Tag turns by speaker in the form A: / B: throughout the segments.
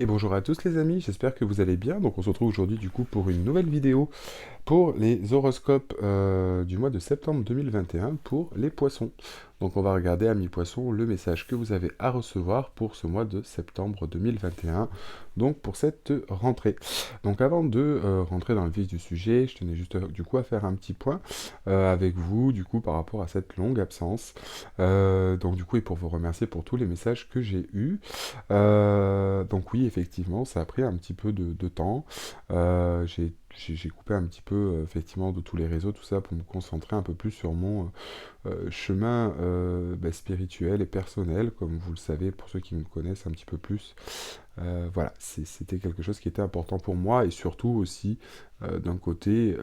A: Et bonjour à tous les amis, j'espère que vous allez bien. Donc on se retrouve aujourd'hui du coup pour une nouvelle vidéo pour les horoscopes du mois de septembre 2021 pour les poissons. Donc on va regarder à mi-poisson le message que vous avez à recevoir pour ce mois de septembre 2021, donc pour cette rentrée. Donc avant de rentrer dans le vif du sujet, je tenais juste du coup à faire un petit point avec vous du coup par rapport à cette longue absence. Donc du coup et pour vous remercier pour tous les messages que j'ai eus. Donc oui, effectivement, ça a pris un petit peu de temps. J'ai coupé un petit peu, effectivement, de tous les réseaux, tout ça, pour me concentrer un peu plus sur mon chemin spirituel et personnel, comme vous le savez, pour ceux qui me connaissent un petit peu plus. Voilà, c'était quelque chose qui était important pour moi, et surtout aussi, d'un côté,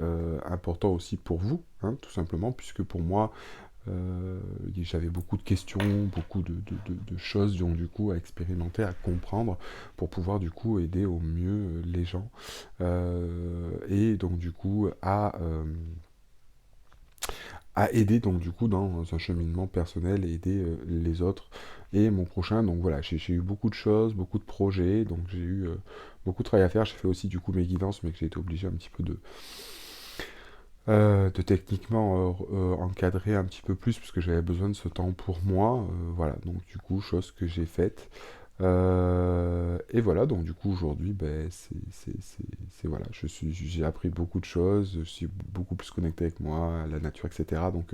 A: important aussi pour vous, hein, tout simplement, puisque pour moi, j'avais beaucoup de questions, beaucoup de choses donc du coup à expérimenter, à comprendre pour pouvoir du coup aider au mieux les gens et donc du coup à aider donc du coup dans un cheminement personnel et aider les autres et mon prochain. Donc voilà, j'ai eu beaucoup de choses, beaucoup de projets, donc j'ai eu beaucoup de travail à faire. J'ai fait aussi du coup mes guidances, mais que j'ai été obligé un petit peu de techniquement encadrer un petit peu plus parce que j'avais besoin de ce temps pour moi. Voilà, donc du coup, chose que j'ai faite. Et voilà, donc du coup aujourd'hui, ben, voilà, j'ai appris beaucoup de choses, je suis beaucoup plus connecté avec moi, à la nature, etc. Donc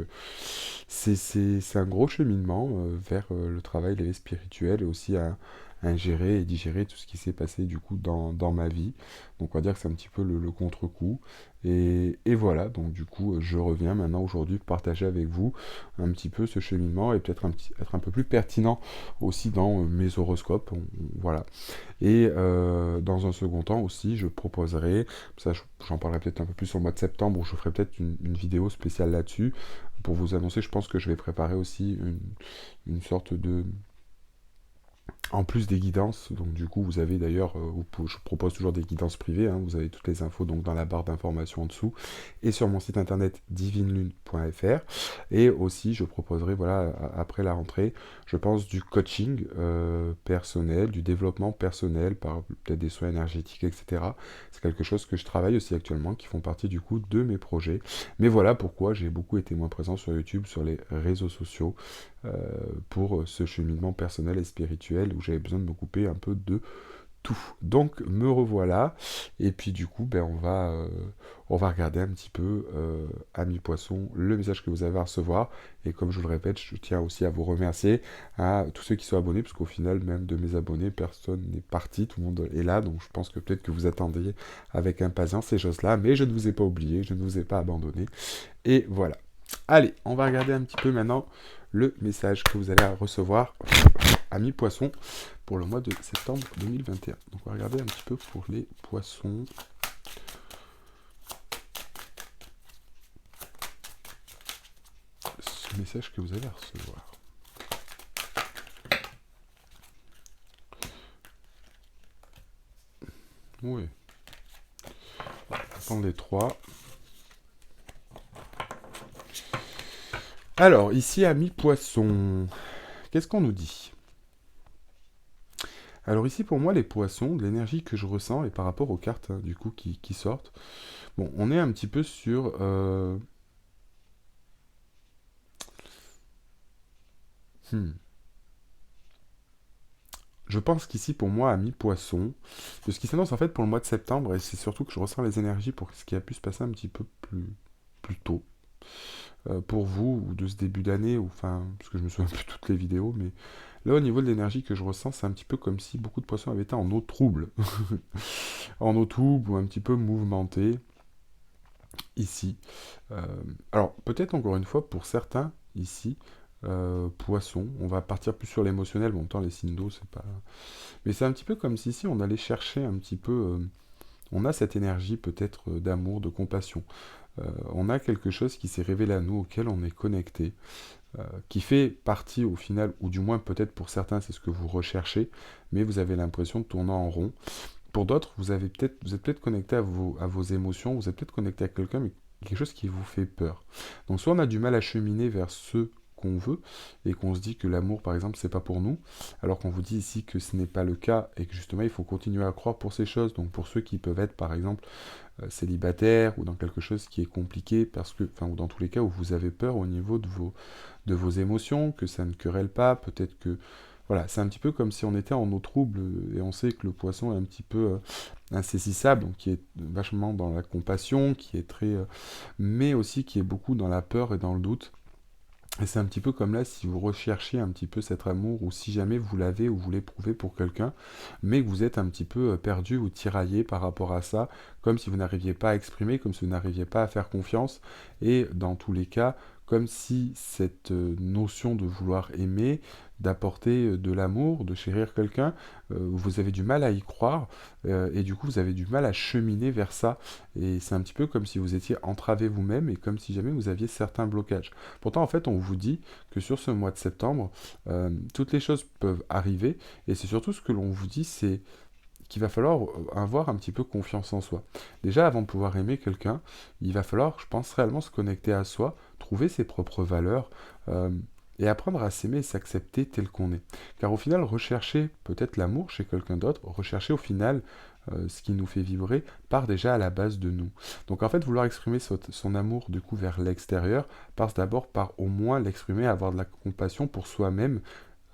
A: c'est un gros cheminement vers le travail, l'éveil spirituel et aussi à ingérer et digérer tout ce qui s'est passé du coup dans ma vie. Donc on va dire que c'est un petit peu le contre-coup. Et voilà, donc du coup je reviens maintenant aujourd'hui pour partager avec vous un petit peu ce cheminement et peut-être être un peu plus pertinent aussi dans mes horoscopes. Voilà. Et dans un second temps aussi, je proposerai, ça j'en parlerai peut-être un peu plus au mois de septembre, où je ferai peut-être une vidéo spéciale là-dessus, pour vous annoncer, je pense que je vais préparer aussi une sorte de en plus des guidances, donc du coup vous avez d'ailleurs, je propose toujours des guidances privées, hein, vous avez toutes les infos donc dans la barre d'informations en dessous, et sur mon site internet divinelune.fr, et aussi je proposerai, voilà, après la rentrée, je pense du coaching personnel, du développement personnel, par peut-être des soins énergétiques, etc. C'est quelque chose que je travaille aussi actuellement, qui font partie du coup de mes projets, mais voilà pourquoi j'ai beaucoup été moins présent sur YouTube, sur les réseaux sociaux, euh, pour ce cheminement personnel et spirituel où j'avais besoin de me couper un peu de tout. Donc me revoilà et puis du coup ben, on va regarder un petit peu amis poissons le message que vous avez à recevoir et comme je vous le répète je tiens aussi à vous remercier à tous ceux qui sont abonnés parce qu'au final même de mes abonnés personne n'est parti, tout le monde est là donc je pense que peut-être que vous attendiez avec impatience ces choses là mais je ne vous ai pas oublié, je ne vous ai pas abandonné et voilà. Allez, on va regarder un petit peu maintenant le message que vous allez recevoir, amis poissons, pour le mois de septembre 2021. Donc on va regarder un petit peu pour les poissons. Ce message que vous allez recevoir. Oui, on va prendre les trois. Alors, ici, amis poissons, qu'est-ce qu'on nous dit? Alors ici, pour moi, les poissons, de l'énergie que je ressens, et par rapport aux cartes, hein, du coup, qui sortent, bon, on est un petit peu sur... hmm, Je pense qu'ici, pour moi, à mi-poisson, de ce qui s'annonce en fait pour le mois de septembre, et c'est surtout que je ressens les énergies pour ce qui a pu se passer un petit peu plus tôt, pour vous, ou de ce début d'année, ou enfin, parce que je me souviens plus de toutes les vidéos, mais là, au niveau de l'énergie que je ressens, c'est un petit peu comme si beaucoup de poissons avaient été en eau trouble, en eau trouble, ou un petit peu mouvementés, ici. Euh, alors, peut-être encore une fois, pour certains, ici, poissons, on va partir plus sur l'émotionnel, bon, en même temps, les signes d'eau, c'est pas... Mais c'est un petit peu comme si ici on allait chercher un petit peu, on a cette énergie peut-être d'amour, de compassion. On a quelque chose qui s'est révélé à nous, auquel on est connecté, qui fait partie au final, ou du moins peut-être pour certains c'est ce que vous recherchez, mais vous avez l'impression de tourner en rond. Pour d'autres, vous êtes peut-être connecté à vos émotions, vous êtes peut-être connecté à quelqu'un, mais quelque chose qui vous fait peur. Donc soit on a du mal à cheminer vers ce qu'on veut, et qu'on se dit que l'amour, par exemple, c'est pas pour nous, alors qu'on vous dit ici que ce n'est pas le cas, et que justement, il faut continuer à croire pour ces choses. Donc pour ceux qui peuvent être, par exemple, célibataires, ou dans quelque chose qui est compliqué, parce que, enfin, ou dans tous les cas où vous avez peur au niveau de vos émotions, que ça ne querelle pas, peut-être que voilà, c'est un petit peu comme si on était en eau trouble, et on sait que le poisson est un petit peu insaisissable, donc qui est vachement dans la compassion, qui est très, mais aussi qui est beaucoup dans la peur et dans le doute. Et c'est un petit peu comme là, si vous recherchez un petit peu cet amour, ou si jamais vous l'avez ou vous l'éprouvez pour quelqu'un, mais que vous êtes un petit peu perdu ou tiraillé par rapport à ça, comme si vous n'arriviez pas à exprimer, comme si vous n'arriviez pas à faire confiance, et dans tous les cas, comme si cette notion de vouloir aimer, d'apporter de l'amour, de chérir quelqu'un, vous avez du mal à y croire, et du coup vous avez du mal à cheminer vers ça, et c'est un petit peu comme si vous étiez entravé vous-même, et comme si jamais vous aviez certains blocages. Pourtant, en fait, on vous dit que sur ce mois de septembre, toutes les choses peuvent arriver, et c'est surtout ce que l'on vous dit, c'est qu'il va falloir avoir un petit peu confiance en soi. Déjà, avant de pouvoir aimer quelqu'un, il va falloir, je pense, réellement se connecter à soi, trouver ses propres valeurs, euh, et apprendre à s'aimer et s'accepter tel qu'on est. Car au final, rechercher peut-être l'amour chez quelqu'un d'autre, rechercher au final ce qui nous fait vibrer, part déjà à la base de nous. Donc en fait, vouloir exprimer son amour du coup vers l'extérieur, passe d'abord par au moins l'exprimer, avoir de la compassion pour soi-même,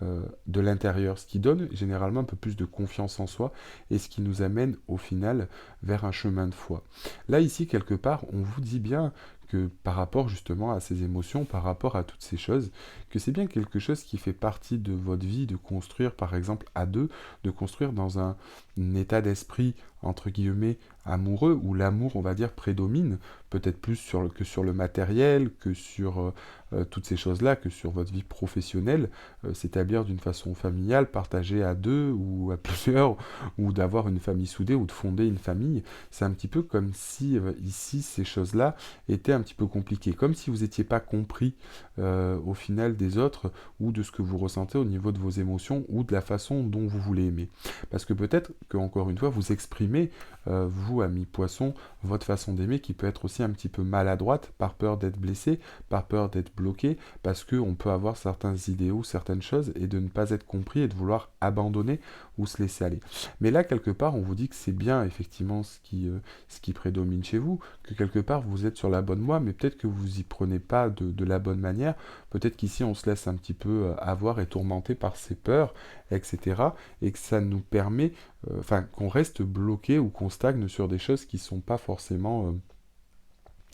A: de l'intérieur, ce qui donne généralement un peu plus de confiance en soi, et ce qui nous amène au final vers un chemin de foi. Là, ici, quelque part, on vous dit bien que par rapport justement à ces émotions, par rapport à toutes ces choses, que c'est bien quelque chose qui fait partie de votre vie, de construire par exemple à deux, de construire dans un état d'esprit entre guillemets amoureux, où l'amour, on va dire, prédomine, peut-être plus que sur le matériel, que sur toutes ces choses-là, que sur votre vie professionnelle, s'établir d'une façon familiale, partagée à deux ou à plusieurs, ou d'avoir une famille soudée, ou de fonder une famille. C'est un petit peu comme si ici ces choses-là étaient un petit peu compliquées, comme si vous n'étiez pas compris au final des autres, ou de ce que vous ressentez au niveau de vos émotions, ou de la façon dont vous voulez aimer. Parce que peut-être que, encore une fois, vous exprimez, vous, ami poisson, votre façon d'aimer qui peut être aussi un petit peu maladroite, par peur d'être blessé, par peur d'être bloqué, parce qu'on peut avoir certains idéaux, certaines choses, et de ne pas être compris, et de vouloir abandonner ou se laisser aller. Mais là, quelque part, on vous dit que c'est bien, effectivement, ce qui prédomine chez vous, que quelque part, vous êtes sur la bonne voie, mais peut-être que vous y prenez pas de la bonne manière, peut-être qu'ici, on se laisse un petit peu avoir et tourmenter par ses peurs, etc., et que ça nous permet, enfin, qu'on reste bloqué, ou qu'on stagne sur des choses qui sont pas forcément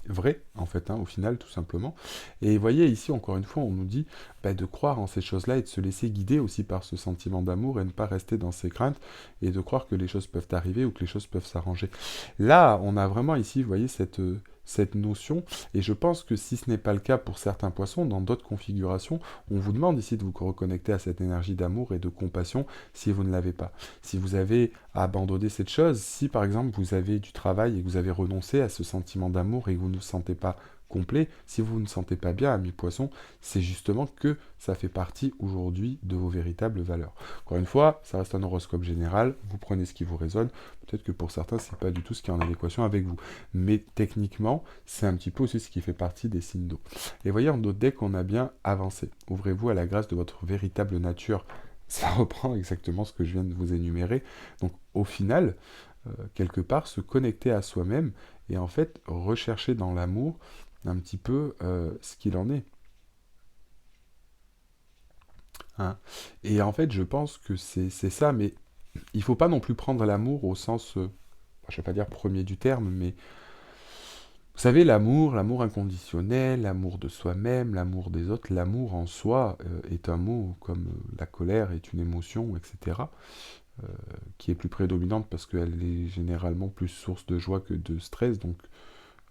A: vrai, en fait, hein, au final, tout simplement. Et vous voyez, ici, encore une fois, on nous dit bah, de croire en ces choses-là, et de se laisser guider aussi par ce sentiment d'amour, et ne pas rester dans ses craintes, et de croire que les choses peuvent arriver, ou que les choses peuvent s'arranger. Là, on a vraiment ici, vous voyez, cette notion, et je pense que si ce n'est pas le cas pour certains poissons, dans d'autres configurations, on vous demande ici de vous reconnecter à cette énergie d'amour et de compassion si vous ne l'avez pas. Si vous avez abandonné cette chose, si par exemple vous avez du travail et que vous avez renoncé à ce sentiment d'amour, et que vous ne vous sentez pas complet, si vous ne sentez pas bien, ami poisson, c'est justement que ça fait partie aujourd'hui de vos véritables valeurs. Encore une fois, ça reste un horoscope général, vous prenez ce qui vous résonne, peut-être que pour certains, c'est pas du tout ce qui est en adéquation avec vous. Mais techniquement, c'est un petit peu aussi ce qui fait partie des signes d'eau. Et voyez, en d'autres decks, on a bien avancé. Ouvrez-vous à la grâce de votre véritable nature. Ça reprend exactement ce que je viens de vous énumérer. Donc au final, quelque part, se connecter à soi-même, et en fait rechercher dans l'amour un petit peu ce qu'il en est. Hein. Et en fait, je pense que c'est ça, mais il faut pas non plus prendre l'amour au sens, je vais pas dire premier du terme, mais vous savez, l'amour inconditionnel, l'amour de soi-même, l'amour des autres, l'amour en soi est un mot comme la colère est une émotion, etc., euh, qui est plus prédominante parce qu'elle est généralement plus source de joie que de stress, donc,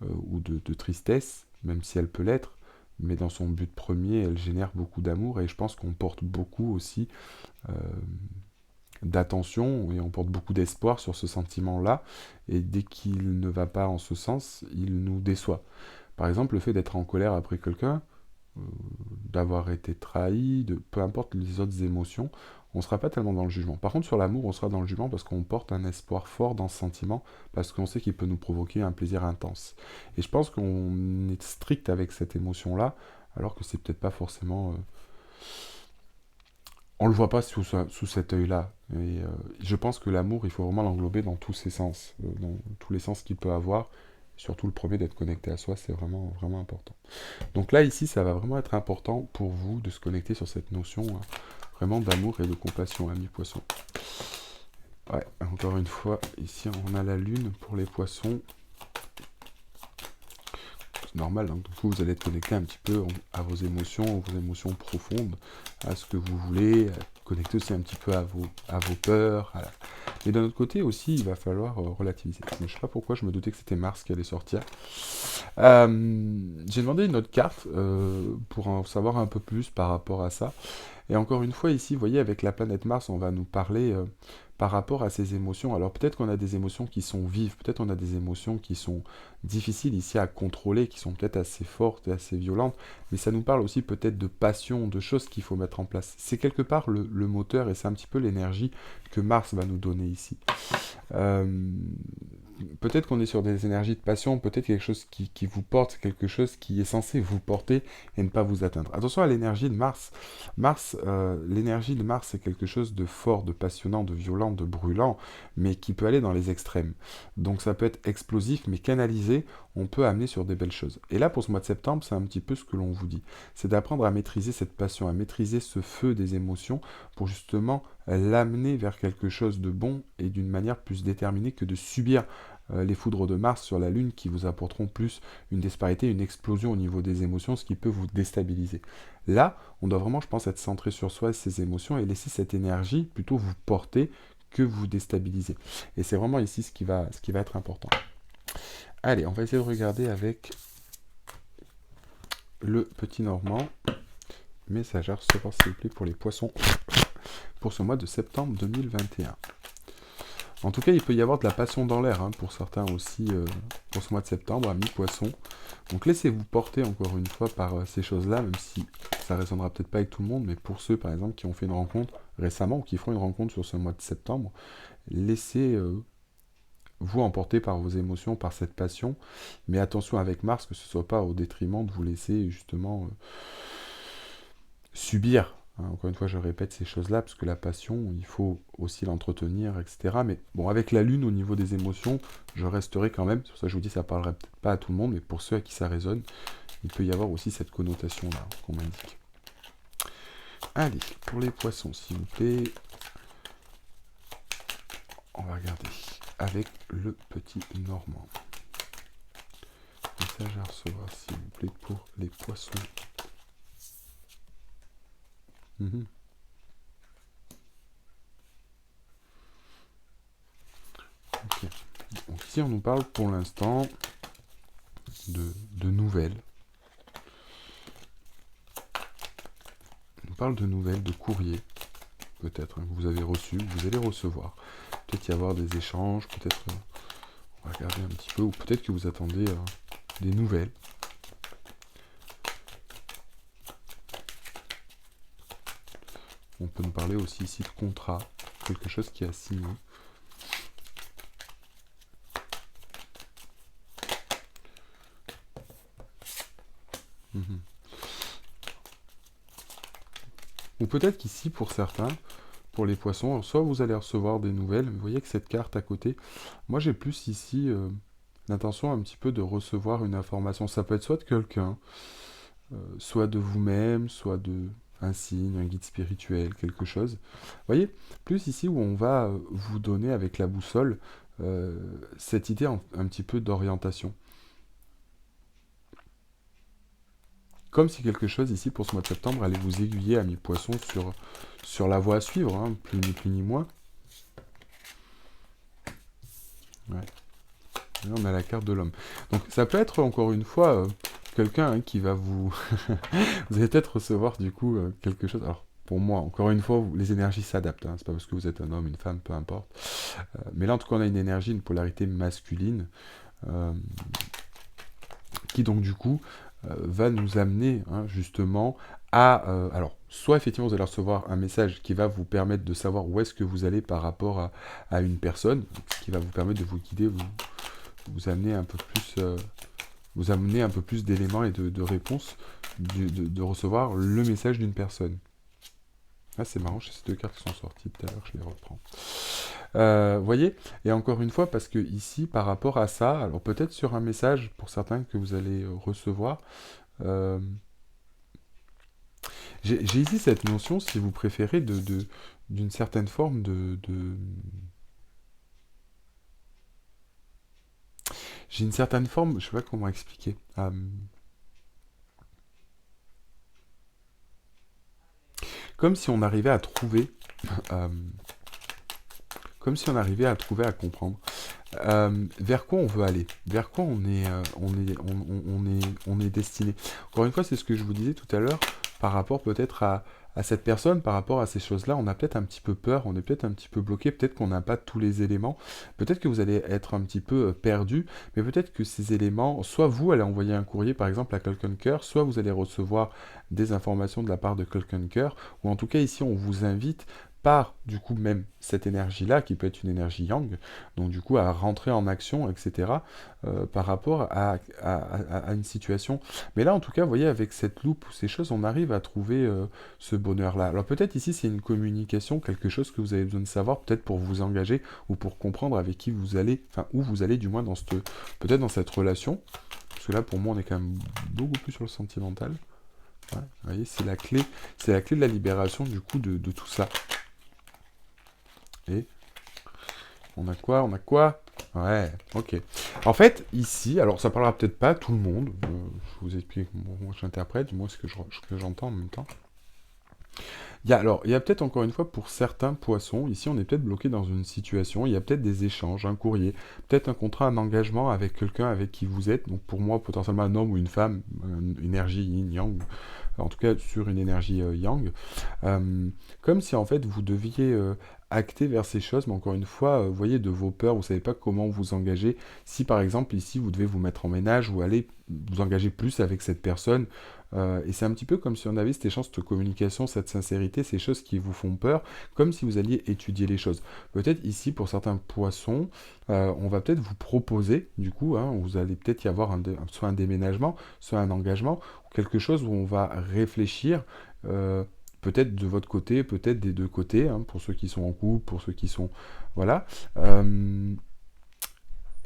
A: ou de tristesse, même si elle peut l'être, mais dans son but premier, elle génère beaucoup d'amour, et je pense qu'on porte beaucoup aussi euh, d'attention, et on porte beaucoup d'espoir sur ce sentiment-là, et dès qu'il ne va pas en ce sens, il nous déçoit. Par exemple, le fait d'être en colère après quelqu'un, euh, d'avoir été trahi, de peu importe les autres émotions, on ne sera pas tellement dans le jugement. Par contre, sur l'amour, on sera dans le jugement parce qu'on porte un espoir fort dans ce sentiment, parce qu'on sait qu'il peut nous provoquer un plaisir intense. Et je pense qu'on est strict avec cette émotion-là, alors que c'est peut-être pas forcément... on le voit pas sous cet œil-là. Et je pense que l'amour, il faut vraiment l'englober dans tous ses sens, dans tous les sens qu'il peut avoir. Surtout le premier, d'être connecté à soi, c'est vraiment, vraiment important. Donc là, ici, ça va vraiment être important pour vous de se connecter sur cette notion vraiment d'amour et de compassion, ami poisson. Ouais, encore une fois, ici, on a la lune pour les poissons. C'est normal, hein. Donc vous allez être connecté un petit peu à vos émotions profondes, à ce que vous voulez, connecter aussi un petit peu à vos peurs. Et d'un autre côté aussi, il va falloir relativiser. Je ne sais pas pourquoi, je me doutais que c'était Mars qui allait sortir. J'ai demandé une autre carte pour en savoir un peu plus par rapport à ça. Et encore une fois, ici, vous voyez, avec la planète Mars, on va nous parler par rapport à ces émotions. Alors peut-être qu'on a des émotions qui sont vives, peut-être on a des émotions qui sont difficiles ici à contrôler, qui sont peut-être assez fortes et assez violentes, mais ça nous parle aussi peut-être de passion, de choses qu'il faut mettre en place. C'est quelque part le moteur et c'est un petit peu l'énergie que Mars va nous donner ici. Euh, Peut-être qu'on est sur des énergies de passion, peut-être quelque chose qui vous porte, quelque chose qui est censé vous porter et ne pas vous atteindre. Attention à l'énergie de Mars. L'énergie de Mars, c'est quelque chose de fort, de passionnant, de violent, de brûlant, mais qui peut aller dans les extrêmes. Donc ça peut être explosif, mais canalisé, on peut amener sur des belles choses. Et là, pour ce mois de septembre, c'est un petit peu ce que l'on vous dit. C'est d'apprendre à maîtriser cette passion, à maîtriser ce feu des émotions pour justement l'amener vers quelque chose de bon et d'une manière plus déterminée que de subir les foudres de Mars sur la Lune qui vous apporteront plus une disparité, une explosion au niveau des émotions, ce qui peut vous déstabiliser. Là, on doit vraiment, je pense, être centré sur soi et ses émotions et laisser cette énergie plutôt vous porter que vous déstabiliser. Et c'est vraiment ici ce qui va être important. Allez, on va essayer de regarder avec le petit Normand. Message à recevoir, s'il vous plaît, pour les poissons pour ce mois de septembre 2021. En tout cas, il peut y avoir de la passion dans l'air, hein, pour certains aussi, pour ce mois de septembre, amis poissons. Donc laissez-vous porter encore une fois par ces choses-là, même si ça ne résonnera peut-être pas avec tout le monde, mais pour ceux, par exemple, qui ont fait une rencontre récemment ou qui feront une rencontre sur ce mois de septembre, laissez-vous emporter par vos émotions, par cette passion. Mais attention avec Mars, que ce ne soit pas au détriment de vous laisser justement subir. Hein, encore une fois, je répète ces choses-là, parce que la passion, il faut aussi l'entretenir, etc. Mais bon, avec la Lune, au niveau des émotions, je resterai quand même, c'est pour ça que je vous dis, ça parlerait peut-être pas à tout le monde, mais pour ceux à qui ça résonne, il peut y avoir aussi cette connotation-là qu'on m'indique. Allez, pour les poissons, s'il vous plaît, on va regarder avec le petit Normand. Message à recevoir, s'il vous plaît, pour les poissons. Ok. Donc ici, on nous parle pour l'instant de nouvelles. On nous parle de nouvelles, de courriers, peut-être, hein, que vous avez reçus, que vous allez recevoir. Peut-être y avoir des échanges, peut-être, on va regarder un petit peu, ou peut-être que vous attendez des nouvelles. On peut nous parler aussi ici de contrat, quelque chose qui a signé. Ou peut-être qu'ici, pour certains, pour les poissons, soit vous allez recevoir des nouvelles, vous voyez que cette carte à côté, moi j'ai plus ici l'intention un petit peu de recevoir une information. Ça peut être soit de quelqu'un, soit de vous-même, soit de un signe, un guide spirituel, quelque chose. Vous voyez, plus ici où on va vous donner avec la boussole cette idée un petit peu d'orientation. Comme si quelque chose ici pour ce mois de septembre allait vous aiguiller, amis poissons, sur la voie à suivre, hein, ni plus ni moins. Ouais. Et là, on a la carte de l'homme. Donc ça peut être encore une fois quelqu'un, hein, qui va vous... vous allez peut-être recevoir du coup quelque chose. Alors pour moi, encore une fois, les énergies s'adaptent. Hein. C'est pas parce que vous êtes un homme, une femme, peu importe. Mais là, en tout cas, on a une énergie, une polarité masculine qui donc du coup va nous amener, hein, justement à... alors, soit effectivement vous allez recevoir un message qui va vous permettre de savoir où est-ce que vous allez par rapport à une personne, qui va vous permettre de vous guider, vous amener un peu plus, vous amener un peu plus d'éléments et de réponses de recevoir le message d'une personne. Ah, c'est marrant, j'ai ces deux cartes qui sont sorties tout à l'heure, je les reprends. Voyez? Et encore une fois, parce que ici, par rapport à ça, alors peut-être sur un message, pour certains que vous allez recevoir, euh, j'ai ici cette notion, si vous préférez, d'une certaine forme j'ai une certaine forme, je sais pas comment expliquer. Comme si on arrivait à trouver, euh, comme si on arrivait à trouver, à comprendre. Vers quoi on veut aller, vers quoi on est destiné. Encore une fois, c'est ce que je vous disais tout à l'heure, par rapport peut-être à cette personne, par rapport à ces choses-là, on a peut-être un petit peu peur, on est peut-être un petit peu bloqué, peut-être qu'on n'a pas tous les éléments, peut-être que vous allez être un petit peu perdu, mais peut-être que ces éléments, soit vous allez envoyer un courrier par exemple à quelqu'un de cœur, soit vous allez recevoir des informations de la part de quelqu'un de cœur, ou en tout cas ici on vous invite par du coup même cette énergie-là, qui peut être une énergie yang, donc du coup à rentrer en action, etc., par rapport à une situation. Mais là, en tout cas, vous voyez, avec cette loupe ou ces choses, on arrive à trouver ce bonheur-là. Alors peut-être ici, c'est une communication, quelque chose que vous avez besoin de savoir, peut-être pour vous engager ou pour comprendre avec qui vous allez, enfin où vous allez du moins dans cette, peut-être dans cette relation. Parce que là, pour moi, on est quand même beaucoup plus sur le sentimental. Ouais, vous voyez, c'est la clé de la libération du coup de tout ça. Et on a quoi? On a quoi? Ouais, ok. En fait, ici, alors ça parlera peut-être pas à tout le monde, je vous explique comment j'interprète, moi ce que j'entends en même temps. Il y a peut-être encore une fois pour certains poissons, ici on est peut-être bloqué dans une situation, il y a peut-être des échanges, un courrier, peut-être un contrat, un engagement avec quelqu'un avec qui vous êtes, donc pour moi potentiellement un homme ou une femme, une énergie yin-yang, en tout cas sur une énergie yang, euh, comme si en fait vous deviez acter vers ces choses, mais encore une fois, vous voyez, de vos peurs, vous savez pas comment vous engager. Si par exemple ici vous devez vous mettre en ménage ou aller vous engager plus avec cette personne, et c'est un petit peu comme si on avait cet échange, cette communication, cette sincérité, ces choses qui vous font peur, comme si vous alliez étudier les choses. Peut-être ici pour certains poissons, on va peut-être vous proposer, du coup, hein, vous allez peut-être y avoir soit un déménagement, soit un engagement, ou quelque chose où on va réfléchir. Peut-être de votre côté, peut-être des deux côtés, hein, pour ceux qui sont en couple, pour ceux qui sont... Voilà.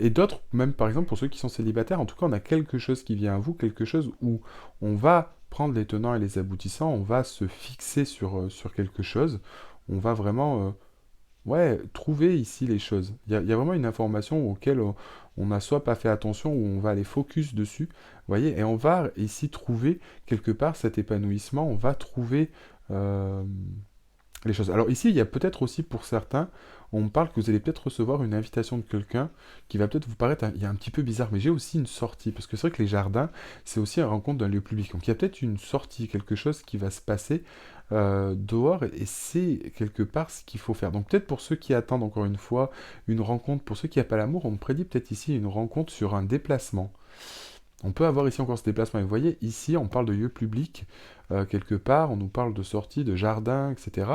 A: Et d'autres, même par exemple pour ceux qui sont célibataires, en tout cas on a quelque chose qui vient à vous, quelque chose où on va prendre les tenants et les aboutissants, on va se fixer sur quelque chose, on va vraiment ouais, trouver ici les choses. Il y a vraiment une information auquel on n'a soit pas fait attention, ou on va aller focus dessus, vous voyez, et on va ici trouver quelque part cet épanouissement, on va trouver euh, les choses. Alors ici, il y a peut-être aussi pour certains, on me parle que vous allez peut-être recevoir une invitation de quelqu'un qui va peut-être vous paraître il y a un petit peu bizarre, mais j'ai aussi une sortie, parce que c'est vrai que les jardins, c'est aussi une rencontre d'un lieu public. Donc il y a peut-être une sortie, quelque chose qui va se passer dehors, et c'est quelque part ce qu'il faut faire. Donc peut-être pour ceux qui attendent encore une fois une rencontre, pour ceux qui n'ont pas l'amour, on me prédit peut-être ici une rencontre sur un déplacement. On peut avoir ici encore ce déplacement. Et vous voyez, ici, on parle de lieu public, quelque part, on nous parle de sortie, de jardin, etc.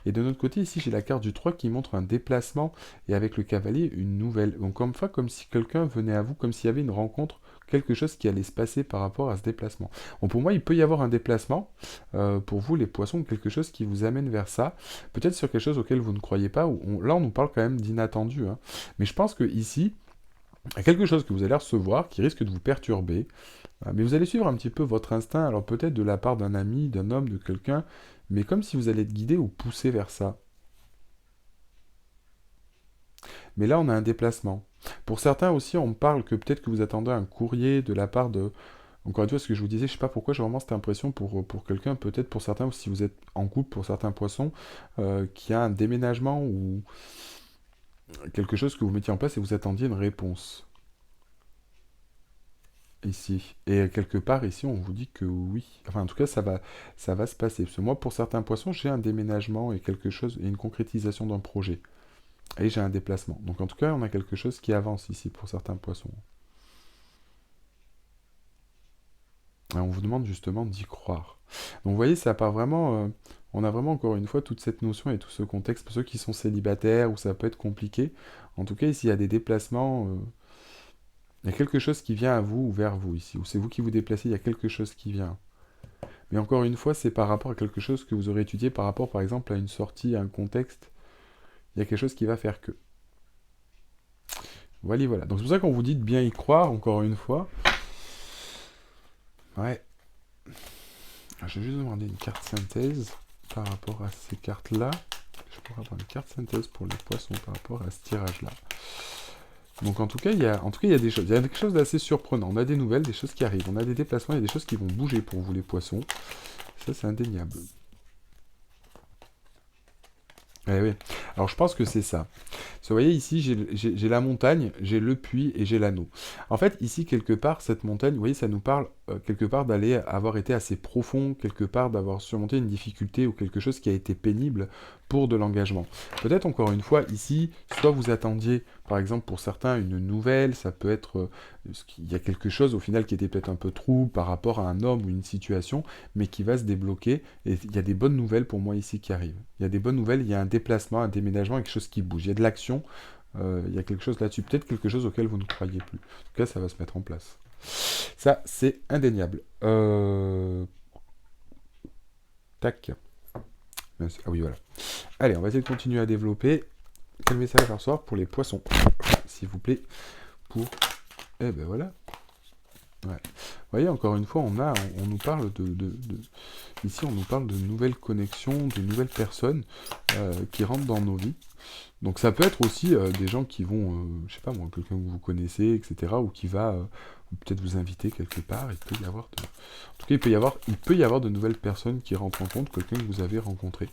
A: Et de notre côté, ici, j'ai la carte du 3 qui montre un déplacement, et avec le cavalier, une nouvelle. Donc, comme si quelqu'un venait à vous, comme s'il y avait une rencontre, quelque chose qui allait se passer par rapport à ce déplacement. Bon, pour moi, il peut y avoir un déplacement, pour vous, les poissons, quelque chose qui vous amène vers ça, peut-être sur quelque chose auquel vous ne croyez pas, là, on nous parle quand même d'inattendu, hein. Mais je pense que ici, il y a quelque chose que vous allez recevoir qui risque de vous perturber, mais vous allez suivre un petit peu votre instinct, alors peut-être de la part d'un ami, d'un homme, de quelqu'un, mais comme si vous allez être guidé ou poussé vers ça. Mais là, on a un déplacement. Pour certains aussi, on me parle que peut-être que vous attendez un courrier de la part de... Encore une fois, ce que je vous disais, je sais pas pourquoi j'ai vraiment cette impression pour quelqu'un, peut-être pour certains, ou si vous êtes en couple, pour certains poissons, qui a un déménagement ou quelque chose que vous mettiez en place et vous attendiez une réponse. Ici. Et quelque part, ici, on vous dit que oui. Enfin, en tout cas, ça va se passer. Parce que moi, pour certains poissons, j'ai un déménagement et quelque chose, et une concrétisation d'un projet. Et j'ai un déplacement. Donc, en tout cas, on a quelque chose qui avance ici pour certains poissons. Et on vous demande justement d'y croire. Donc, vous voyez, ça part vraiment... on a vraiment, encore une fois, toute cette notion et tout ce contexte. Pour ceux qui sont célibataires, où ça peut être compliqué. En tout cas, ici, il y a des déplacements... il y a quelque chose qui vient à vous ou vers vous ici. Ou c'est vous qui vous déplacez, il y a quelque chose qui vient. Mais encore une fois, c'est par rapport à quelque chose que vous aurez étudié, par rapport par exemple à une sortie, à un contexte. Il y a quelque chose qui va faire que. Voilà, voilà. Donc c'est pour ça qu'on vous dit de bien y croire, encore une fois. Ouais. Je vais juste demander une carte synthèse par rapport à ces cartes-là. Je pourrais avoir une carte synthèse pour les poissons par rapport à ce tirage-là. Donc en tout cas, il y a des choses. Il y a quelque chose d'assez surprenant. On a des nouvelles, des choses qui arrivent. On a des déplacements, il y a des choses qui vont bouger pour vous les poissons. Ça, c'est indéniable. Eh oui. Alors je pense que c'est ça. Vous voyez, ici, j'ai la montagne, j'ai le puits et j'ai l'anneau. En fait, ici, quelque part, cette montagne, vous voyez, ça nous parle quelque part d'aller avoir été assez profond, quelque part d'avoir surmonté une difficulté ou quelque chose qui a été pénible pour de l'engagement. Peut-être encore une fois, ici, soit vous attendiez, par exemple, pour certains, une nouvelle, ça peut être, il y a quelque chose au final qui était peut-être un peu trou par rapport à un homme ou une situation, mais qui va se débloquer, et il y a des bonnes nouvelles pour moi ici qui arrivent. Il y a des bonnes nouvelles, il y a un déplacement, un déménagement, quelque chose qui bouge, il y a de l'action, il y a quelque chose là-dessus, peut-être quelque chose auquel vous ne croyez plus. En tout cas, ça va se mettre en place. Ça, c'est indéniable. Tac. Ah oui, voilà. Allez, on va essayer de continuer à développer. Quel message à recevoir pour les poissons, s'il vous plaît, pour... Eh ben voilà. Ouais. Vous voyez, encore une fois, on nous parle ici, on nous parle de nouvelles connexions, de nouvelles personnes qui rentrent dans nos vies. Donc ça peut être aussi des gens qui vont, je sais pas moi, quelqu'un que vous connaissez, etc., ou qui va peut-être vous inviter quelque part. Il peut y avoir en tout cas, il peut y avoir de nouvelles personnes qui rentrent en compte, quelqu'un que vous avez rencontré,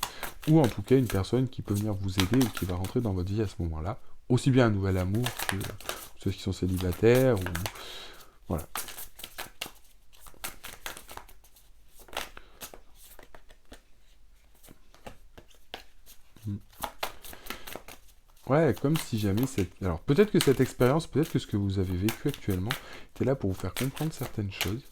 A: ou en tout cas une personne qui peut venir vous aider ou qui va rentrer dans votre vie à ce moment-là. Aussi bien un nouvel amour que ceux qui sont célibataires, ou voilà. Ouais, comme si jamais cette... Alors, peut-être que cette expérience, peut-être que ce que vous avez vécu actuellement, était là pour vous faire comprendre certaines choses.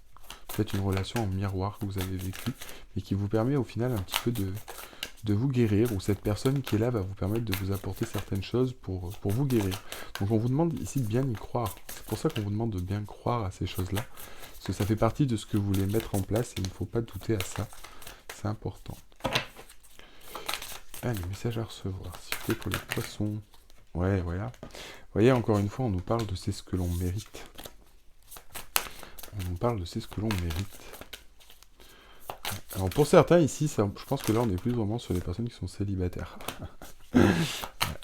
A: Peut-être une relation en miroir que vous avez vécue, et qui vous permet au final un petit peu de vous guérir, ou cette personne qui est là va vous permettre de vous apporter certaines choses pour vous guérir. Donc on vous demande ici de bien y croire. C'est pour ça qu'on vous demande de bien croire à ces choses-là, parce que ça fait partie de ce que vous voulez mettre en place, et il ne faut pas douter à ça. C'est important. Allez, message à recevoir, s'il vous plaît, pour les poissons. Ouais, voilà. Vous voyez, encore une fois, on nous parle de c'est ce que l'on mérite. On nous parle de c'est ce que l'on mérite. Alors pour certains ici, je pense que là on est plus vraiment sur les personnes qui sont célibataires.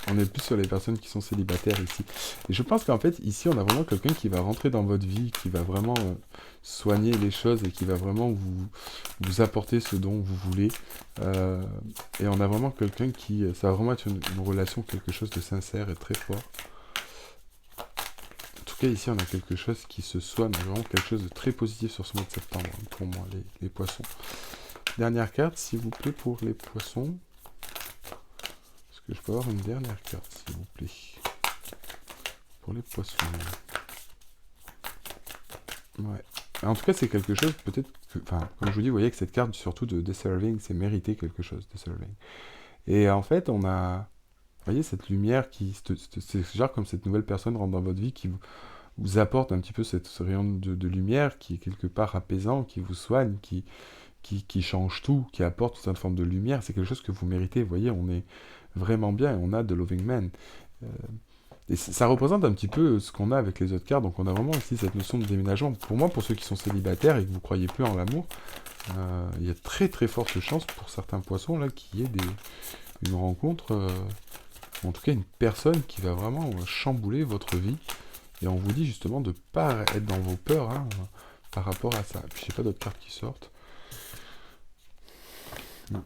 A: On est plus sur les personnes qui sont célibataires ici. Et je pense qu'en fait, ici, on a vraiment quelqu'un qui va rentrer dans votre vie, qui va vraiment soigner les choses et qui va vraiment vous apporter ce dont vous voulez. Et on a vraiment quelqu'un qui... Ça va vraiment être une relation, quelque chose de sincère et très fort. En tout cas, ici, on a quelque chose qui se soigne, vraiment quelque chose de très positif sur ce mois de septembre, hein, pour moi, les poissons. Dernière carte, s'il vous plaît, pour les poissons. Est-ce que je peux avoir une dernière carte, s'il vous plaît, pour les poissons? Ouais. En tout cas, c'est quelque chose, peut-être que... Enfin, comme je vous dis, vous voyez que cette carte, surtout de deserving, c'est mériter quelque chose, deserving. Et en fait, on a... Vous voyez, cette lumière qui... C'est genre comme cette nouvelle personne rentre dans votre vie qui vous apporte un petit peu ce rayon de lumière qui est quelque part apaisant, qui vous soigne, qui change tout, qui apporte toute une forme de lumière. C'est quelque chose que vous méritez. Vous voyez, on est vraiment bien et on a de Loving Man. Et ça représente un petit peu ce qu'on a avec les autres cartes. Donc on a vraiment ici cette notion de déménagement. Pour moi, pour ceux qui sont célibataires et que vous croyez plus en l'amour, il y a très très forte chance pour certains poissons là qu'il y ait une rencontre, en tout cas une personne qui va vraiment chambouler votre vie. Et on vous dit justement de ne pas être dans vos peurs hein, par rapport à ça. Puis je sais pas d'autres cartes qui sortent. Non.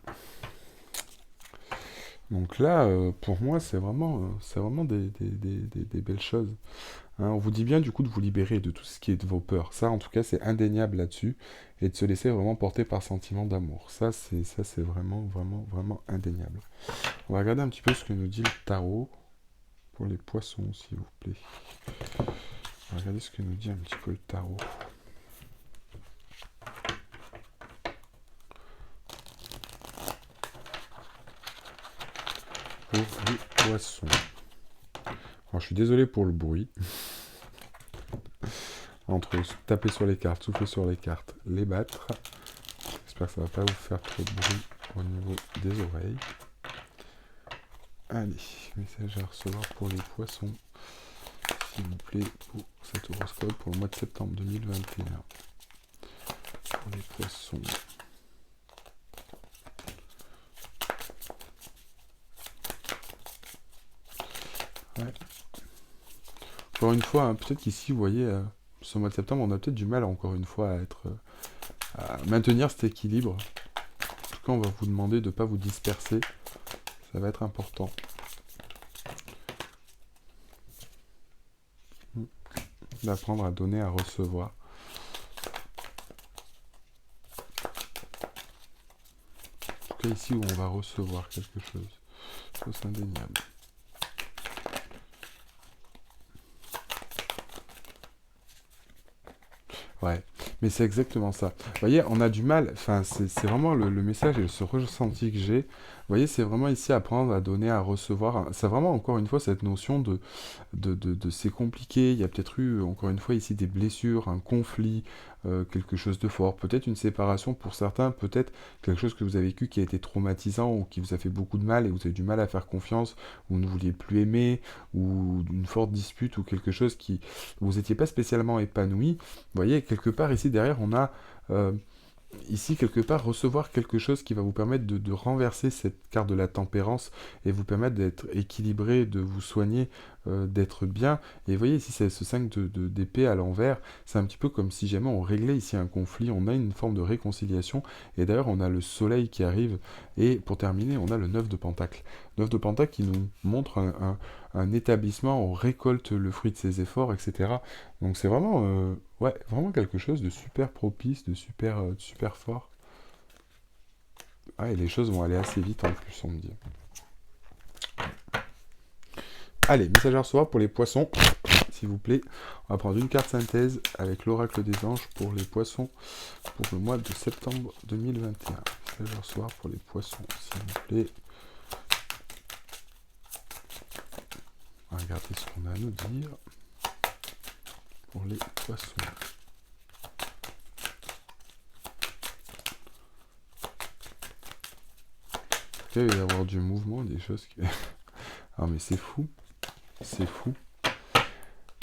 A: Donc là, pour moi, c'est vraiment des belles choses. Hein, on vous dit bien du coup de vous libérer de tout ce qui est de vos peurs. Ça, en tout cas, c'est indéniable là-dessus. Et de se laisser vraiment porter par sentiment d'amour. Ça, c'est vraiment, vraiment, vraiment indéniable. On va regarder un petit peu ce que nous dit le tarot pour les poissons, s'il vous plaît. On va regarder ce que nous dit un petit peu le tarot. Pour les poissons. Alors, je suis désolé pour le bruit. Entre taper sur les cartes, souffler sur les cartes, les battre. j'espère que ça va pas vous faire trop de bruit au niveau des oreilles. Allez, message à recevoir pour les poissons, s'il vous plaît, pour cet horoscope pour le mois de septembre 2021. Pour les poissons. Ouais. Encore une fois, hein, peut-être qu'ici, vous voyez, ce mois de septembre, on a peut-être du mal, encore une fois, à maintenir cet équilibre. En tout cas, on va vous demander de ne pas vous disperser. Ça va être important. D'apprendre à donner, à recevoir. En tout cas, ici où on va recevoir quelque chose. C'est indéniable. Ouais, mais c'est exactement ça. Vous voyez, on a du mal, enfin, c'est vraiment le message et ce ressenti que j'ai. Vous voyez, c'est vraiment ici apprendre à donner, à recevoir. C'est vraiment, encore une fois, cette notion de c'est compliqué. Il y a peut-être eu, encore une fois, ici des blessures, un conflit, quelque chose de fort. Peut-être une séparation pour certains, peut-être quelque chose que vous avez vécu qui a été traumatisant ou qui vous a fait beaucoup de mal et vous avez du mal à faire confiance, ou vous ne vouliez plus aimer, ou une forte dispute ou quelque chose qui vous n'étiez pas spécialement épanoui. Vous voyez, quelque part ici derrière, on a euh, ici quelque part recevoir quelque chose qui va vous permettre de renverser cette carte de la tempérance et vous permettre d'être équilibré, de vous soigner, d'être bien. Et vous voyez ici c'est ce 5 d'épée à l'envers, c'est un petit peu comme si jamais on réglait ici un conflit, on a une forme de réconciliation. Et d'ailleurs on a le soleil qui arrive et pour terminer on a le 9 de pentacle. 9 de pentacle qui nous montre un établissement, on récolte le fruit de ses efforts, etc. Donc c'est vraiment, ouais, vraiment quelque chose de super propice, de super fort. Ah, et les choses vont aller assez vite en plus, on me dit. Allez, message à recevoir pour les poissons, s'il vous plaît. On va prendre une carte synthèse avec l'oracle des anges pour les poissons pour le mois de septembre 2021. Message à recevoir pour les poissons, s'il vous plaît. On va regarder ce qu'on a à nous dire pour les poissons. Il va y avoir du mouvement, des choses qui... Ah mais c'est fou, c'est fou.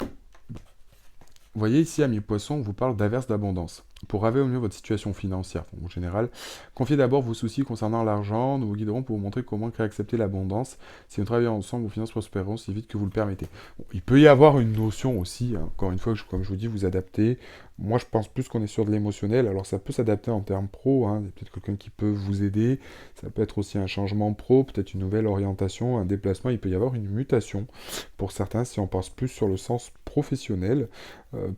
A: Vous voyez ici, amis poissons, on vous parle d'averse d'abondance. Pour raver au mieux votre situation financière, en général, confiez d'abord vos soucis concernant l'argent, nous vous guiderons pour vous montrer comment créer accepter l'abondance. Si nous travaillons ensemble, vos finances prospéreront si vite que vous le permettez. Bon, il peut y avoir une notion aussi, hein, encore une fois, comme je vous dis, vous adaptez. Moi, je pense plus qu'on est sur de l'émotionnel, alors ça peut s'adapter en termes pro, hein. Il y a peut-être quelqu'un qui peut vous aider, ça peut être aussi un changement pro, peut-être une nouvelle orientation, un déplacement, il peut y avoir une mutation. Pour certains, si on pense plus sur le sens professionnel,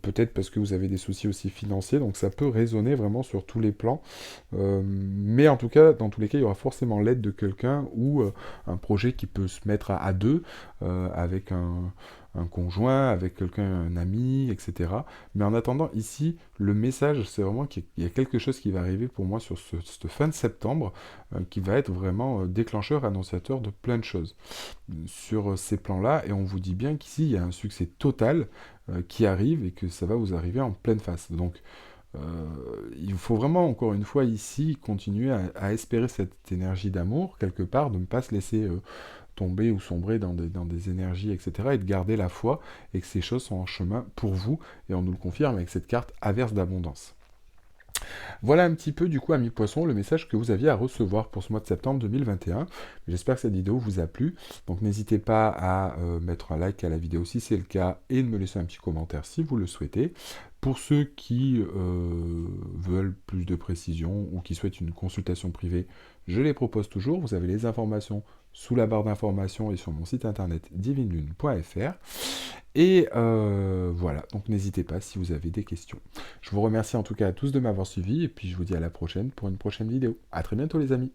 A: peut-être parce que vous avez des soucis aussi financiers, donc ça peut résonner vraiment sur tous les plans. Mais en tout cas, dans tous les cas, il y aura forcément l'aide de quelqu'un ou un projet qui peut se mettre à deux avec un conjoint, avec quelqu'un, un ami, etc. Mais en attendant, ici, le message, c'est vraiment qu'il y a quelque chose qui va arriver pour moi sur cette fin de septembre, qui va être vraiment déclencheur, annonciateur de plein de choses sur ces plans-là. Et on vous dit bien qu'ici, il y a un succès total qui arrive et que ça va vous arriver en pleine face. Donc, il faut vraiment, encore une fois, ici, continuer à espérer cette énergie d'amour, quelque part, de ne pas se laisser tomber ou sombrer dans des énergies, etc., et de garder la foi, et que ces choses sont en chemin pour vous, et on nous le confirme avec cette carte averse d'abondance. Voilà un petit peu, du coup, amis poissons, le message que vous aviez à recevoir pour ce mois de septembre 2021. J'espère que cette vidéo vous a plu. Donc n'hésitez pas à mettre un like à la vidéo si c'est le cas et de me laisser un petit commentaire si vous le souhaitez. Pour ceux qui veulent plus de précision ou qui souhaitent une consultation privée, je les propose toujours. Vous avez les informations sous la barre d'informations et sur mon site internet divinelune.fr. Et voilà, donc n'hésitez pas si vous avez des questions. Je vous remercie en tout cas à tous de m'avoir suivi et puis je vous dis à la prochaine pour une prochaine vidéo. A très bientôt les amis.